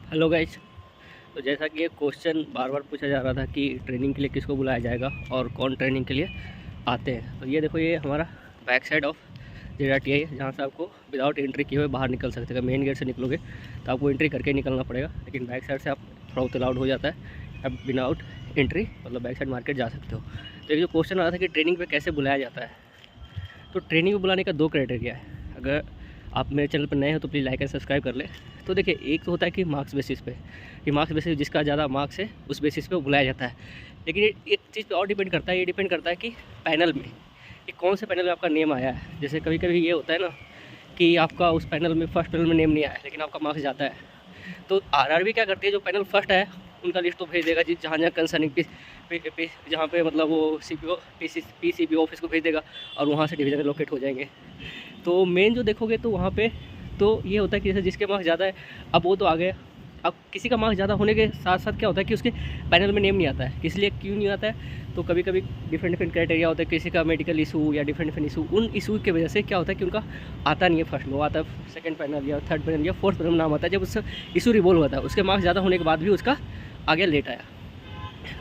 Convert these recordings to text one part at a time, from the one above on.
Hello guys. तो जैसा कि ये क्वेश्चन बार बार पूछा जा रहा था कि ट्रेनिंग के लिए किसको बुलाया जाएगा और कौन ट्रेनिंग के लिए आते हैं, तो ये देखो, ये हमारा बैक साइड ऑफ JRTI है, जहाँ से आपको विदाउट एंट्री किए हुए बाहर निकल सकते हैं। मेन गेट से निकलोगे तो आपको एंट्री करके निकलना पड़ेगा, लेकिन बैक साइड से आप थोड़ा अलाउड हो जाता है। आप विदाउट एंट्री मतलब बैक साइड मार्केट जा सकते हो। तो एक जो क्वेश्चन आ रहा था कि ट्रेनिंग पर कैसे बुलाया जाता है, तो ट्रेनिंग में बुलाने का 2 क्राइटेरिया है। अगर आप मेरे चैनल पर नए हो तो प्लीज़ लाइक एंड सब्सक्राइब कर ले। तो देखिए, एक तो होता है कि मार्क्स बेसिस पे, कि मार्क्स बेसिस जिसका ज़्यादा मार्क्स है उस बेसिस पे वो बुलाया जाता है। लेकिन एक चीज़ पे और डिपेंड करता है, ये डिपेंड करता है कि पैनल में, कि कौन से पैनल में आपका नेम आया है। जैसे कभी कभी ये होता है ना कि आपका उस पैनल में फर्स्ट पैनल में नेम नहीं आया है, लेकिन आपका मार्क्स जाता है। तो RRB क्या करती है, जो पैनल फर्स्ट है उनका लिस्ट तो भेज देगा, जहाँ जहाँ कंसर्निंग जहाँ पे मतलब वो CPO PCPO ऑफिस को भेज देगा और वहाँ से डिवीज़न लोकेट हो जाएंगे। तो मेन जो देखोगे तो वहाँ पे तो ये होता है कि जैसे जिसके मार्क्स ज़्यादा है, अब वो तो आ गए। अब किसी का मार्क्स ज़्यादा होने के साथ साथ क्या होता है कि उसके पैनल में नेम नहीं आता है। किस लिए क्यों नहीं आता है, तो कभी कभी डिफरेंट क्राइटेरिया होता है, किसी का मेडिकल इशू या डिफरेंट इशू, उन इशू की वजह से क्या होता है कि उनका आता नहीं है फर्स्ट में, वो आता है सेकंड पैनल या थर्ड पैनल या फोर्थ पैनल नाम आता है। जब उससे इशू रिवॉल्व होता है, उसके मार्क्स ज़्यादा होने के बाद भी उसका आगे लेट आया।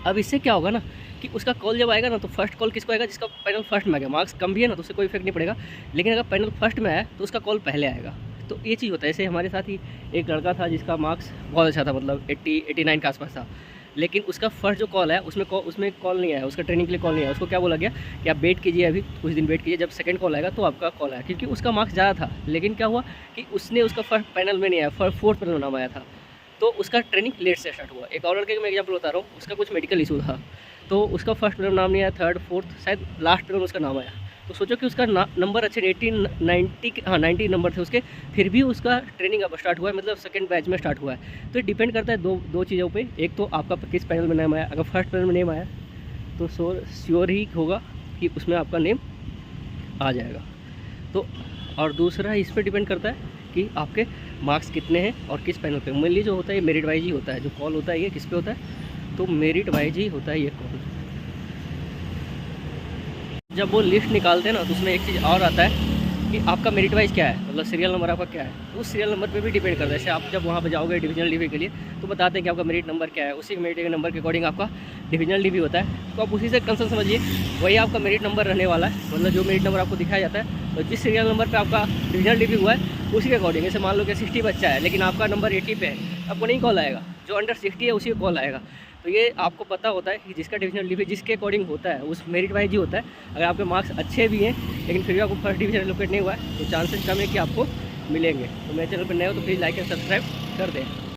अब इससे क्या होगा ना कि उसका कॉल जब आएगा ना, तो फर्स्ट कॉल किसको आएगा, जिसका पैनल फर्स्ट में आ गया। मार्क्स कम भी है ना तो उससे कोई इफेक्ट नहीं पड़ेगा, लेकिन अगर पैनल फर्स्ट में आया तो उसका कॉल पहले आएगा। तो ये चीज़ होता है। जैसे हमारे साथ ही एक लड़का था जिसका मार्क्स बहुत अच्छा था, मतलब 89 के आसपास था, लेकिन उसका फर्स्ट जो कॉल है उसमें कॉल नहीं आया, उसका ट्रेनिंग के लिए कॉल नहीं आया। उसको क्या बोला गया कि आप वेट कीजिए, अभी कुछ दिन वेट कीजिए, जब सेकंड कॉल आएगा तो आपका कॉल आया, क्योंकि उसका मार्क्स ज़्यादा था। लेकिन क्या हुआ कि उसने उसका फर्स्ट पैनल में नहीं आया, फोर्थ पैनल में नाम आया था, तो उसका ट्रेनिंग लेट से स्टार्ट हुआ। एक और लड़के का मैं एग्जाम्पल बता रहा हूँ, उसका कुछ मेडिकल इशू था, तो उसका फर्स्ट पैनल नाम नहीं आया, थर्ड फोर्थ शायद लास्ट पैनल उसका नाम आया। तो सोचो कि उसका नंबर अच्छे 90 नंबर थे उसके, फिर भी उसका ट्रेनिंग अब स्टार्ट हुआ है, मतलब सेकंड बैच में स्टार्ट हुआ है। तो डिपेंड करता है दो चीज़ों पे। एक तो आपका किस पैनल में नाम आया, अगर फर्स्ट पैनल में नेम आया तो श्योर ही होगा कि उसमें आपका नेम आ जाएगा। तो और दूसरा इस पर डिपेंड करता है कि आपके मार्क्स कितने हैं और किस पैनल पे। मेनली जो होता है ये मेरिट वाइज ही होता है, जो कॉल होता है ये किस पे होता है, तो मेरिट वाइज ही होता है ये कॉल। जब वो लिस्ट निकालते हैं ना, तो उसमें एक चीज़ और आता है कि आपका मेरिट वाइज क्या है, मतलब सीरियल नंबर आपका क्या है। तो उस सीरियल नंबर पे भी डिपेंड करता है। जैसे आप जब वहाँ पे जाओगे डिविजनल डीवी के लिए, तो बताते हैं कि आपका मेरिट नंबर क्या है, उसी मेरिट के नंबर के अकॉर्डिंग आपका डिविजनल डीवी होता है। तो आप उसी से कंसर्न समझिए, वही आपका मेरिट नंबर रहने वाला है। मतलब जो मेरिट नंबर आपको दिखाया जाता है, तो जिस सीरियल नंबर पर आपका डिविजनल डीवी हुआ है उसी के अकॉर्डिंग। जैसे मान लो कि 60 बच्चा है, लेकिन आपका नंबर 80 पे है, आपको नहीं कॉल आएगा। जो अंडर 60 है उसी को कॉल आएगा। तो ये आपको पता होता है कि जिसका डिविजनल डीवी जिसके अकॉर्डिंग होता है, उस मेरिट वाइज ही होता है। अगर आपके मार्क्स अच्छे भी हैं लेकिन फिर भी आपको फर्स्ट डिवीजन एलोकेट नहीं हुआ है, तो चांसेस कम है कि आपको मिलेंगे। तो मेरे चैनल पर नए हो तो प्लीज़ लाइक एंड सब्सक्राइब कर दें।